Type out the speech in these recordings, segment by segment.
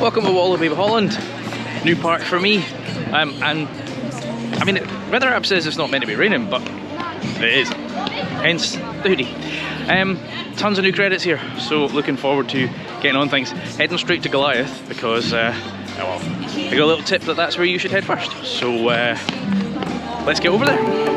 Welcome to Walibi Holland, new park for me, and I mean, Weather app says it's not meant to be raining, but it is, hence the hoodie. Tons of new credits here, so looking forward to getting on things. Heading straight to Goliath because, well, I got a little tip that that's where you should head first, so let's get over there.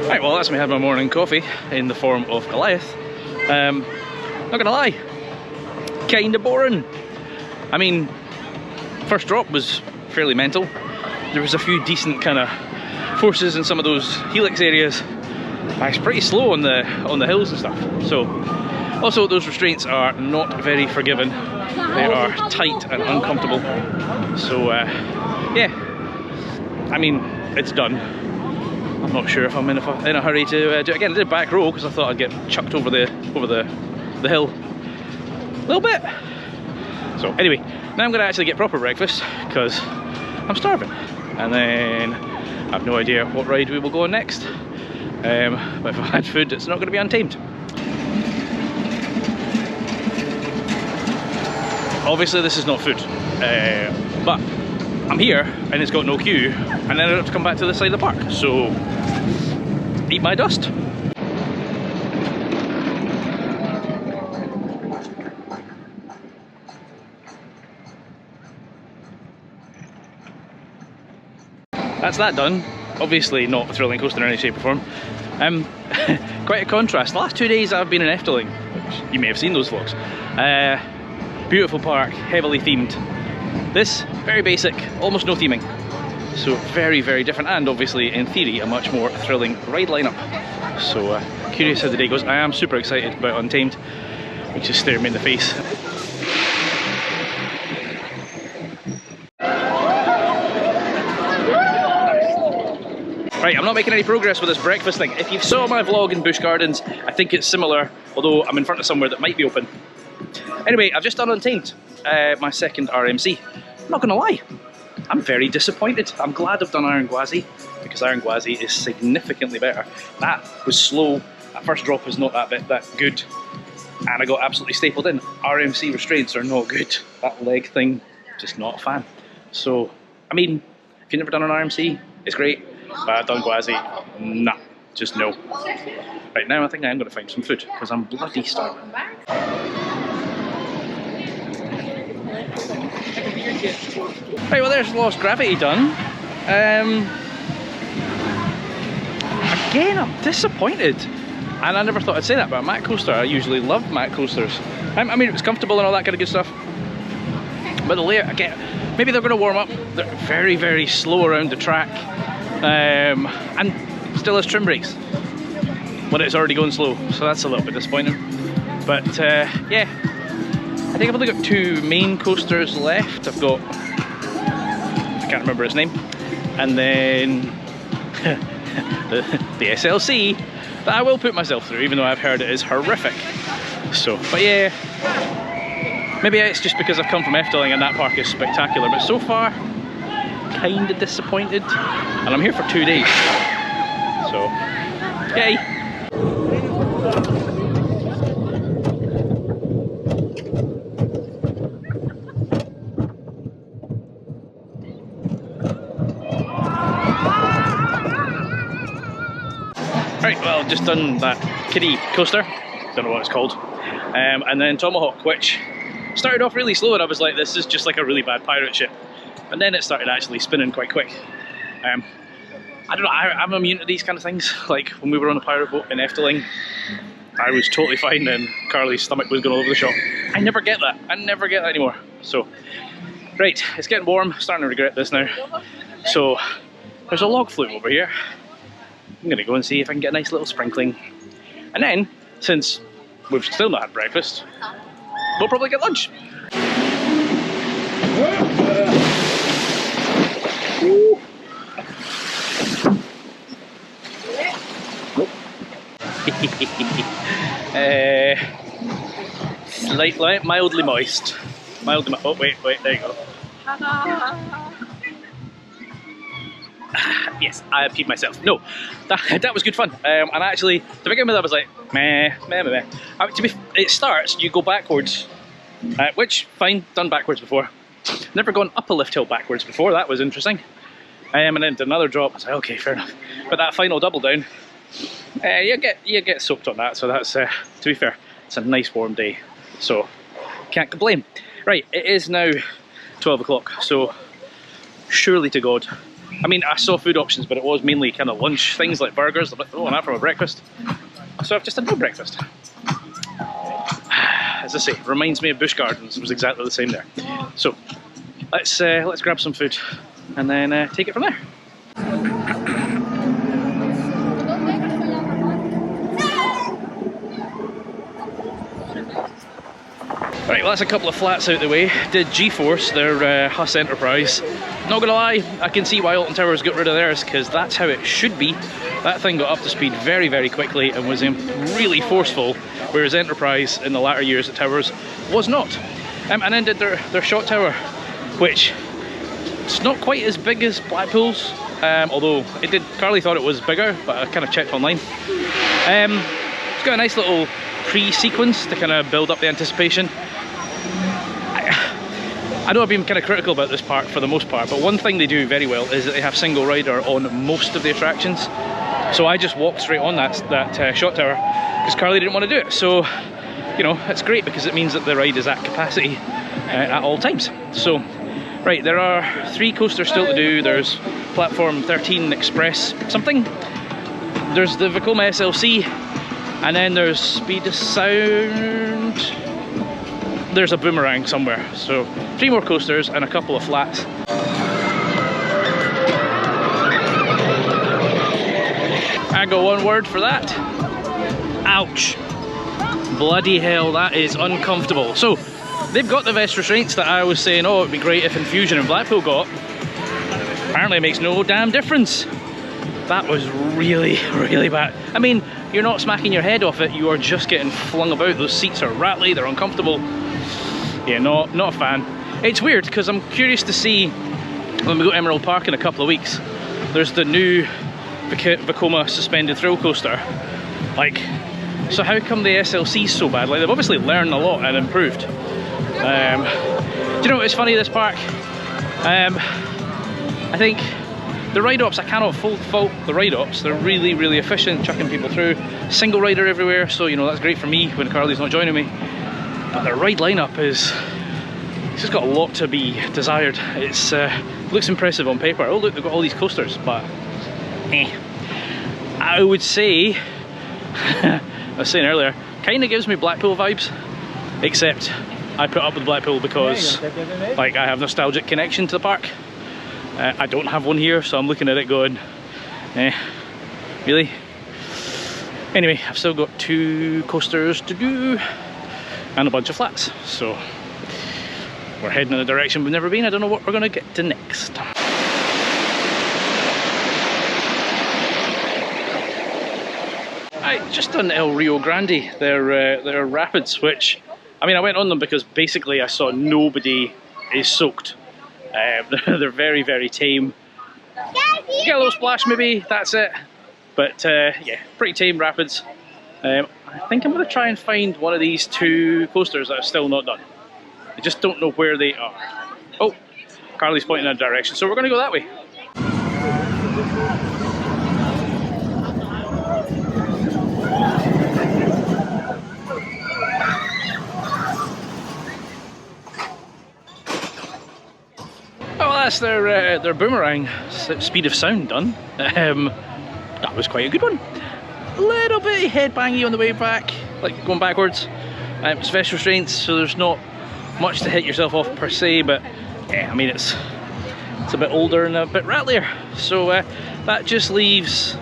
Right, well that's me had my morning coffee in the form of Goliath. Not gonna lie, kinda boring. I mean, first drop was fairly mental. There was a few decent kind of forces in some of those helix areas. It's pretty slow on the hills and stuff. So, also those restraints are not very forgiving. They are tight and uncomfortable. So, yeah, I mean, it's done. I'm not sure if I'm in a hurry to do it again. I did back row because I thought I'd get chucked over the hill a little bit. So anyway, now I'm going to actually get proper breakfast because I'm starving, and then I have no idea what ride we will go on next. But if I've had food, it's not going to be Untamed. Obviously this is not food, but I'm here and it's got no queue, and then I have to come back to this side of the park, so eat my dust. That's that done. Obviously not a thrilling coaster in any shape or form. Quite a contrast. The last 2 days I've been in Efteling, which you may have seen those vlogs. Beautiful park, heavily themed. This, very basic, almost no theming. So very, very different, and obviously, in theory, a much more thrilling ride lineup. So curious how the day goes. I am super excited about Untamed, which is staring me in the face. Right, I'm not making any progress with this breakfast thing. If you saw my vlog in Busch Gardens, I think it's similar, although I'm in front of somewhere that might be open. Anyway, I've just done Untamed, my second RMC. I'm not gonna lie, I'm very disappointed. I'm glad I've done Iron Gwazi, because Iron Gwazi is significantly better. That was slow, that first drop was not that good, and I got absolutely stapled in. RMC restraints are not good. That leg thing, just not a fan. So, I mean, if you've never done an RMC, it's great, but I've done Gwazi, nah, just no. Right, now I think I am going to find some food, because I'm bloody starving. Right, well there's Lost Gravity done. Again, I'm disappointed. And I never thought I'd say that about a mat coaster. I usually love mat coasters. I mean, it was comfortable and all that kind of good stuff. But the layer, again, maybe they're going to warm up. They're very, very slow around the track. And still has trim brakes when it's already going slow. So that's a little bit disappointing. But yeah. I think I've only got two main coasters left. I've got, I can't remember his name, and then the SLC that I will put myself through, even though I've heard it is horrific. So, but yeah, maybe it's just because I've come from Efteling and that park is spectacular, but so far, kinda disappointed. And I'm here for 2 days, so, yay. Right, well, just done that kiddie coaster, don't know what it's called, and then Tomahawk, which started off really slow, and I was like, this is just like a really bad pirate ship, and then it started actually spinning quite quick. I don't know, I'm immune to these kind of things. Like when we were on the pirate boat in Efteling, I was totally fine, and Carly's stomach was going all over the shop. I never get that, anymore. So, right, it's getting warm, starting to regret this now. So, there's a log flume over here. I'm going to go and see if I can get a nice little sprinkling. And then, since we've still not had breakfast, we'll probably get lunch. Slightly, mildly moist. Oh, wait, there you go. Yes, I peed myself. No, that was good fun. And actually, to begin with, I was like, meh. It starts, you go backwards, which, fine, done backwards before. Never gone up a lift hill backwards before, that was interesting. And then did another drop, I was like, okay, fair enough. But that final double down, you get soaked on that, so that's, to be fair, it's a nice warm day, so can't complain. Right, it is now 12 o'clock, so surely to God. I mean, I saw food options, but it was mainly kind of lunch things like burgers. Oh, and that from a breakfast. So I've just had no breakfast. As I say, reminds me of Busch Gardens. It was exactly the same there. So let's grab some food and then take it from there. Right, well that's a couple of flats out the way. Did GeForce, their Huss Enterprise. Not gonna lie, I can see why Alton Towers got rid of theirs, because that's how it should be. That thing got up to speed very, very quickly and was really forceful, whereas Enterprise in the latter years at Towers was not. And then did their shot tower, which it's not quite as big as Blackpool's, although it did. Carly thought it was bigger, but I kind of checked online. It's got a nice little pre-sequence to kind of build up the anticipation. I know I've been kind of critical about this park for the most part, but one thing they do very well is that they have single rider on most of the attractions. So I just walked straight on that shot tower because Carly didn't want to do it. So, you know, it's great because it means that the ride is at capacity at all times. So, right, there are 3 coasters still to do. There's platform 13 Express something. There's the Vekoma SLC, and then there's Speed of Sound. There's a Boomerang somewhere. So 3 more coasters and a couple of flats. I got one word for that. Ouch. Bloody hell, that is uncomfortable. So they've got the vest restraints that I was saying, oh, it'd be great if Infusion and Blackpool got. Apparently it makes no damn difference. That was really, really bad. I mean, you're not smacking your head off it, you are just getting flung about. Those seats are rattly, they're uncomfortable. Yeah, not a fan. It's weird because I'm curious to see when we go to Emerald Park in a couple of weeks. There's the new Vekoma suspended thrill coaster. Like, so how come the SLC's so bad? Like, they've obviously learned a lot and improved. Do you know what's funny, this park? I think the ride-ops, I cannot fault the ride-ops. They're really, really efficient, chucking people through. Single rider everywhere, so you know that's great for me when Carly's not joining me. But the ride lineup is, it's just got a lot to be desired. It's looks impressive on paper. Oh look, they've got all these coasters, but I would say, I was saying earlier, kind of gives me Blackpool vibes, except I put up with Blackpool because like I have nostalgic connection to the park. I don't have one here, so I'm looking at it going, really? Anyway, I've still got 2 coasters to do and a bunch of flats, so we're heading in a direction we've never been. I don't know what we're going to get to next. I just done El Rio Grande, their rapids, which, I mean, I went on them because basically I saw nobody is soaked. They're very, very tame. Get a little splash maybe, that's it. But yeah, pretty tame rapids. I think I'm going to try and find one of these 2 coasters that I've still not done. I just don't know where they are. Oh, Carly's pointing in that direction, so we're going to go that way. Oh, that's their Boomerang Speed of Sound done. That was quite a good one. A little bit headbangy on the way back, like going backwards. It's vest restraints, so there's not much to hit yourself off per se, but yeah, I mean it's a bit older and a bit rattlier. So that just leaves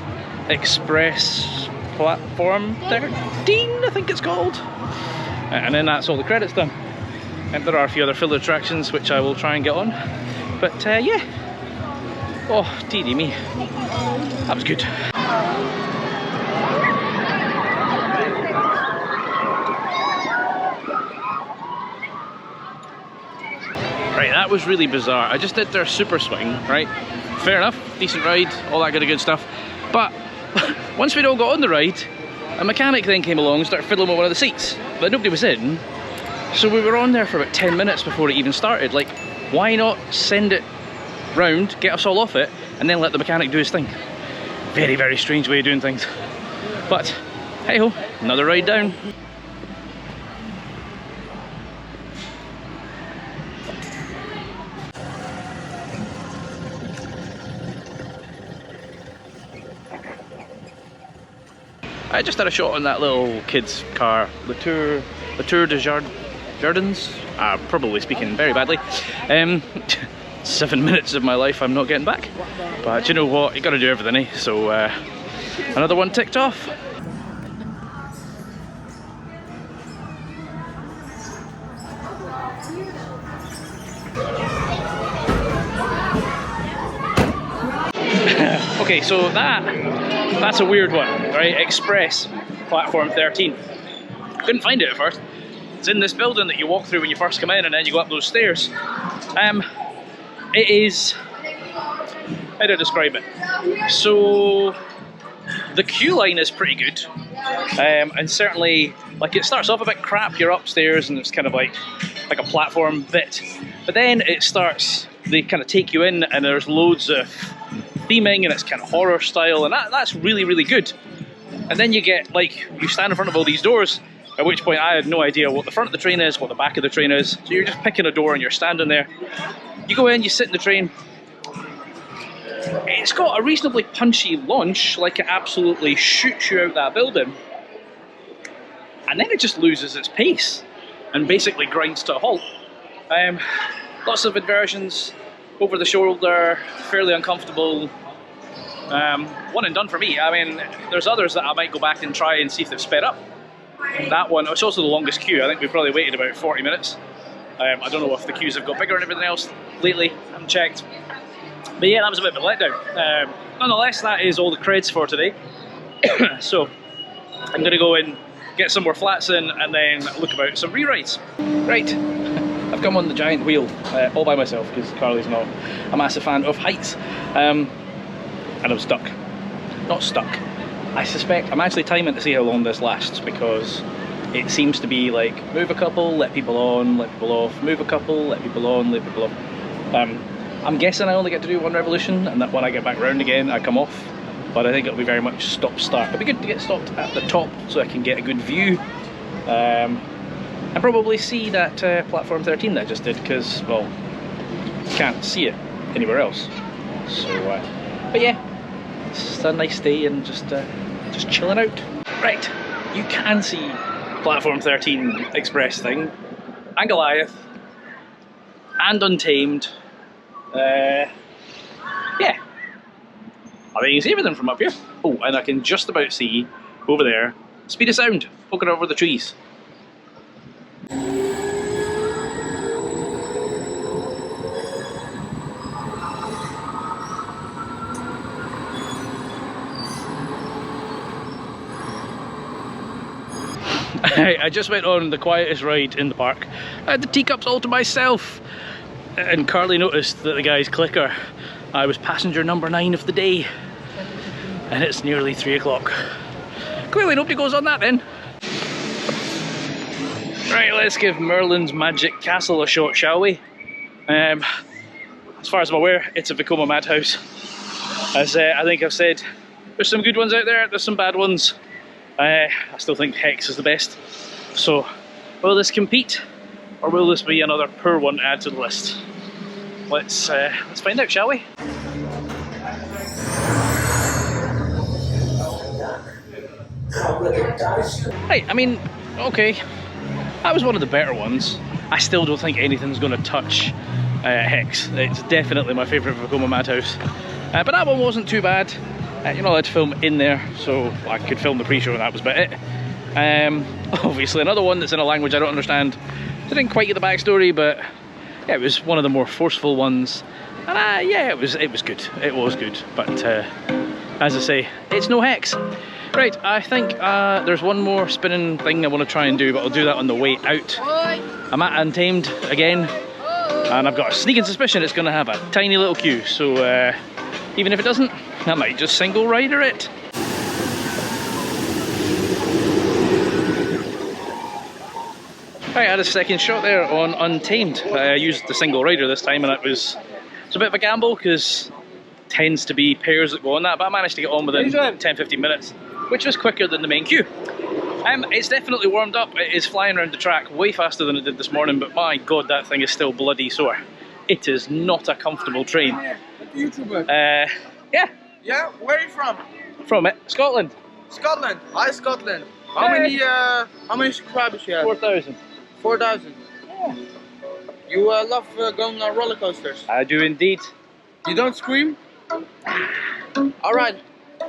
Express Platform 13, I think it's called. And then that's all the credits done. And there are a few other filler attractions which I will try and get on. But yeah. Oh, dearie me. That was good. Right, that was really bizarre. I just did their super swing, right? Fair enough, decent ride, all that good stuff. But once we'd all got on the ride, a mechanic then came along and started fiddling with one of the seats, but nobody was in. So we were on there for about 10 minutes before it even started. Like, why not send it round, get us all off it, and then let the mechanic do his thing? Very, very strange way of doing things. But, hey ho, another ride down. I just had a shot on that little kid's car, the Tour de Jardins. Probably speaking very badly. 7 minutes of my life I'm not getting back. But you know what, you gotta do everything, eh? So another one ticked off. Okay, so that's a weird one, right? Express platform 13. Couldn't find it at first. It's in this building that you walk through when you first come in, and then you go up those stairs. It is, how do I describe it? So the queue line is pretty good, and certainly, like, it starts off a bit crap. You're upstairs and it's kind of like a platform bit, but then it starts, they kind of take you in and there's loads of theming and it's kind of horror style, and that's really, really good. And then you get, like, you stand in front of all these doors, at which point I had no idea what the front of the train is, what the back of the train is. So you're just picking a door and you're standing there. You go in, you sit in the train. It's got a reasonably punchy launch, like it absolutely shoots you out that building. And then it just loses its pace and basically grinds to a halt. Lots of inversions, over the shoulder, fairly uncomfortable. One and done for me. I mean, there's others that I might go back and try and see if they've sped up. That one, it's also the longest queue. I think we probably waited about 40 minutes. I don't know if the queues have got bigger and everything else lately. I haven't checked. But yeah, that was a bit of a letdown. Nonetheless, that is all the creds for today. So I'm going to go and get some more flats in and then look about some rewrites. Right, I've come on the giant wheel all by myself because Carly's not a massive fan of heights. And I'm stuck. Not stuck. I suspect I'm actually timing to see how long this lasts, because it seems to be like move a couple, let people on, let people off, move a couple, let people on, let people off. I'm guessing I only get to do one revolution, and that when I get back round again I come off, but I think it'll be very much stop-start. It'll be good to get stopped at the top so I can get a good view, and probably see that platform 13 that I just did, because, well, you can't see it anywhere else. So, but yeah, it's a nice day and just chilling out. Right, you can see platform 13 express thing, and Goliath, and Untamed. Yeah, I think you can see everything from up here. Oh, and I can just about see over there Speed of Sound poking over the trees. I just went on the quietest ride in the park. I had the teacups all to myself, and Carly noticed that the guy's clicker, I was passenger number 9 of the day, and it's nearly 3 o'clock. Clearly nobody goes on that then. Right, let's give Merlin's Magic Castle a shot, shall we? As far as I'm aware, it's a Vekoma madhouse. As I think I've said, there's some good ones out there, there's some bad ones. I still think Hex is the best. So, will this compete, or will this be another poor one to add to the list? Let's find out, shall we? Right, I mean, okay, that was one of the better ones. I still don't think anything's going to touch Hex. It's definitely my favourite Vekoma madhouse. But that one wasn't too bad. You're not allowed to film in there, so I could film the pre-show and that was about it. Obviously another one that's in a language I don't understand, Didn't quite get the backstory, but yeah, it was one of the more forceful ones. And yeah, it was good. It was good. But as I say, it's no hex. Right, I think there's one more spinning thing I want to try and do, but I'll do that on the way out. I'm at Untamed again, and I've got a sneaking suspicion it's going to have a tiny little queue. So even if it doesn't, I might just single rider it. Right, I had a second shot there on Untamed. I used the single rider this time, and it's a bit of a gamble because it tends to be pairs that go on that, but I managed to get on within 10-15 minutes, which was quicker than the main queue. It's definitely warmed up. It is flying around the track way faster than it did this morning, but my god, that thing is still bloody sore. It is not a comfortable train. YouTuber. Yeah. Yeah, where are you from? From Scotland. Scotland. Hi, Scotland. How many subscribers you have? 4,000. 4,000. Yeah. You love going on roller coasters? I do indeed. You don't scream? Alright.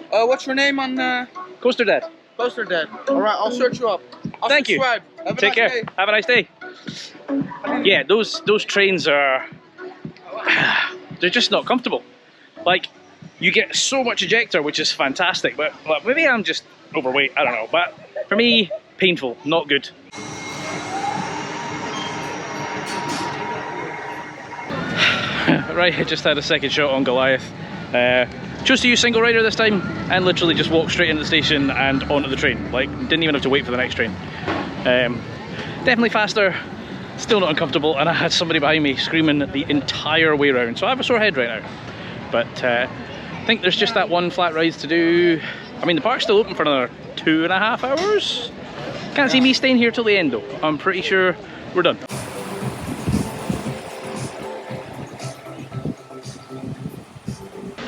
What's your name on Coaster Dad. Coaster Dad? Alright, I'll search you up. I'll Thank subscribe. you. Have a Take nice care. day. Have a nice day. Yeah, those trains are... they're just not comfortable. Like, you get so much ejector, which is fantastic, but well, maybe I'm just overweight, I don't know. But for me, painful, not good. Right, I just had a second shot on Goliath. Chose to use single rider this time and literally just walked straight into the station and onto the train. Like, didn't even have to wait for the next train. Definitely faster, still not uncomfortable, and I had somebody behind me screaming the entire way around. So I have a sore head right now. But I think there's just that one flat ride to do. I mean, the park's still open for another 2.5 hours. Can't see me staying here till the end though. I'm pretty sure we're done.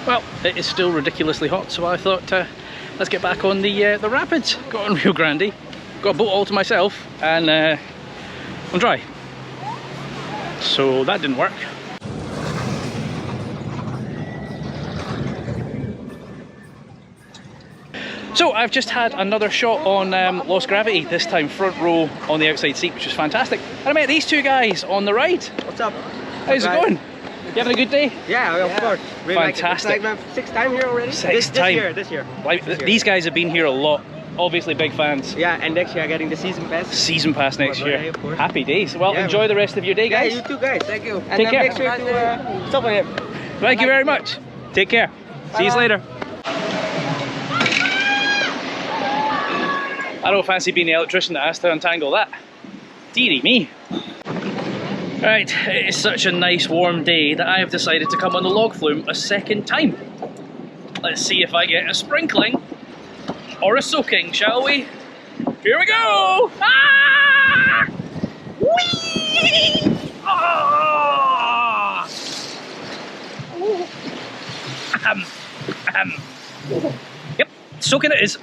Well, it is still ridiculously hot, so I thought let's get back on the rapids. Got on Rio Grande, got a boat all to myself, and I'm dry. So that didn't work. So I've just had another shot on Lost Gravity, this time front row on the outside seat, which was fantastic. And I met these two guys on the ride. What's up? How's it going? You having a good day? Yeah, of course. Really Fantastic. Like it. It's like my 6th time here already? Sixth time. This year. Like, these guys have been here a lot. Obviously big fans. Yeah, and next year I'm getting the season pass. Season pass next year. Of course. Happy days. Well, Yeah, enjoy the rest of your day, guys. Yeah, you too, guys. Thank you. And Take care. Make sure to stop on it. Thank you very much. Take care. See you later. I don't fancy being the electrician that has to untangle that. Dearie me. Right, it is such a nice warm day that I have decided to come on the log flume a second time. Let's see if I get a sprinkling or a soaking, shall we? Here we go! Ah! Whee! Ah! Yep, soaking it is.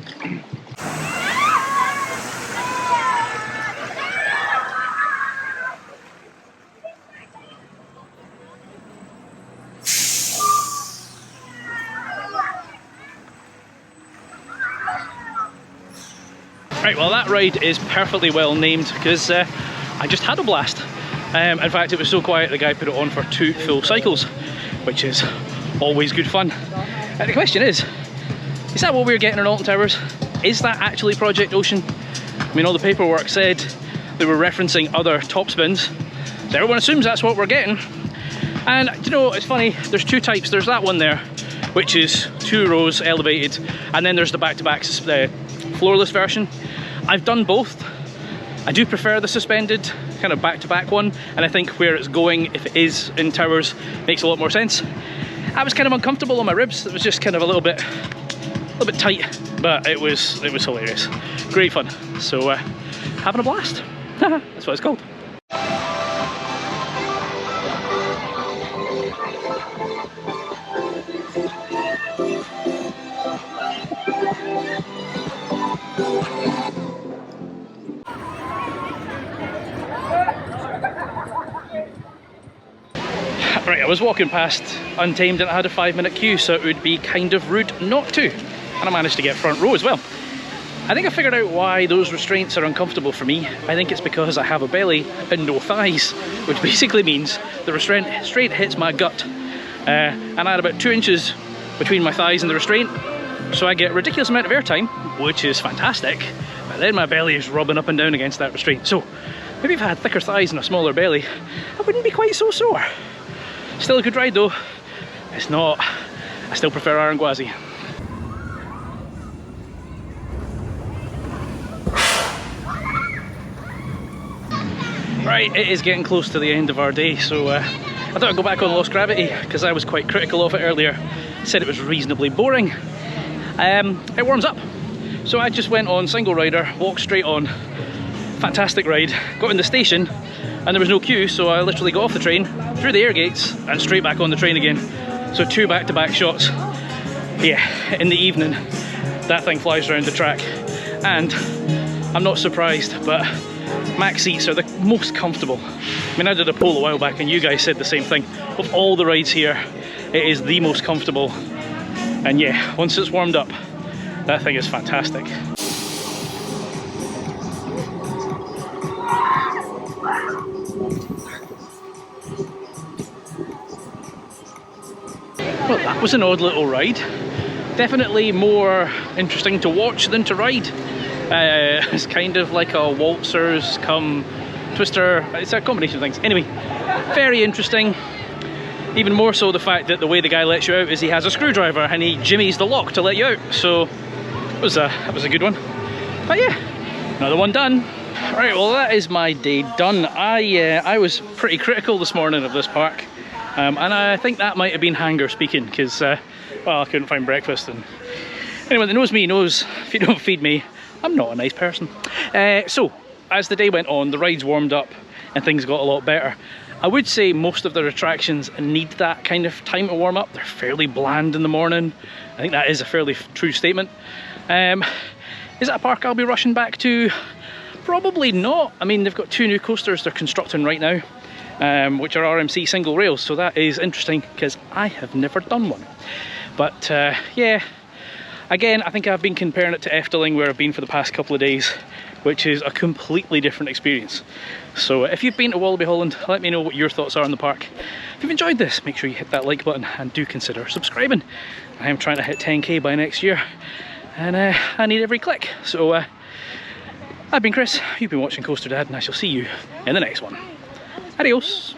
Right, well that ride is perfectly well named because I just had a blast. In fact, it was so quiet the guy put it on for 2 full cycles, which is always good fun. The question is that what we were getting in Alton Towers? Is that actually Project Ocean? I mean, all the paperwork said they were referencing other top spins, so everyone assumes that's what we're getting. And you know, it's funny, there's 2 types. There's that one there, which is 2 rows elevated, and then there's the back-to-back floorless version. I've done both. I do prefer the suspended kind of back-to-back one, and I think where it's going, if it is in towers, makes a lot more sense. I was kind of uncomfortable on my ribs. It was just kind of a little bit tight, but it was hilarious. Great fun. So having a blast. That's what it's called. Right, I was walking past Untamed and I had a 5-minute queue, so it would be kind of rude not to. And I managed to get front row as well. I think I figured out why those restraints are uncomfortable for me. I think it's because I have a belly and no thighs, which basically means the restraint straight hits my gut. And I had about 2 inches between my thighs and the restraint, so I get a ridiculous amount of airtime, which is fantastic, but then my belly is rubbing up and down against that restraint. So maybe if I had thicker thighs and a smaller belly, I wouldn't be quite so sore. Still a good ride though. It's not, I still prefer Arangwazi. Right, it is getting close to the end of our day, so I thought I'd go back on Lost Gravity because I was quite critical of it earlier. Said it was reasonably boring. It warms up. So I just went on single rider, walked straight on. Fantastic ride. Got in the station and there was no queue, so I literally got off the train, through the air gates and straight back on the train again. So 2 back-to-back shots. Yeah, in the evening, that thing flies around the track. And I'm not surprised, but max seats are the most comfortable. I mean, I did a poll a while back and you guys said the same thing. Of all the rides here, it is the most comfortable. And yeah, once it's warmed up, that thing is fantastic. Well, that was an odd little ride. Definitely more interesting to watch than to ride. It's kind of like a waltzers come twister. It's a combination of things. Anyway, very interesting. Even more so the fact that the way the guy lets you out is he has a screwdriver and he jimmies the lock to let you out. So that was a good one. But yeah, another one done. Right, well that is my day done. I was pretty critical this morning of this park. And I think that might have been Hanger speaking, because well, I couldn't find breakfast, and anyone that knows me knows if you don't feed me, I'm not a nice person. So as the day went on, the rides warmed up and things got a lot better. I would say most of their attractions need that kind of time to warm up. They're fairly bland in the morning. I think that is a fairly true statement. Is that a park I'll be rushing back to? Probably not. I mean, they've got 2 new coasters they're constructing right now, which are RMC single rails, so that is interesting because I have never done one. But yeah, again, I think I've been comparing it to Efteling, where I've been for the past couple of days, which is a completely different experience. So if you've been to Walibi Holland, let me know what your thoughts are on the park. If you've enjoyed this, make sure you hit that like button and do consider subscribing. I am trying to hit 10k by next year, and I need every click. So I've been Chris, you've been watching Coaster Dad, and I shall see you in the next one. Adios!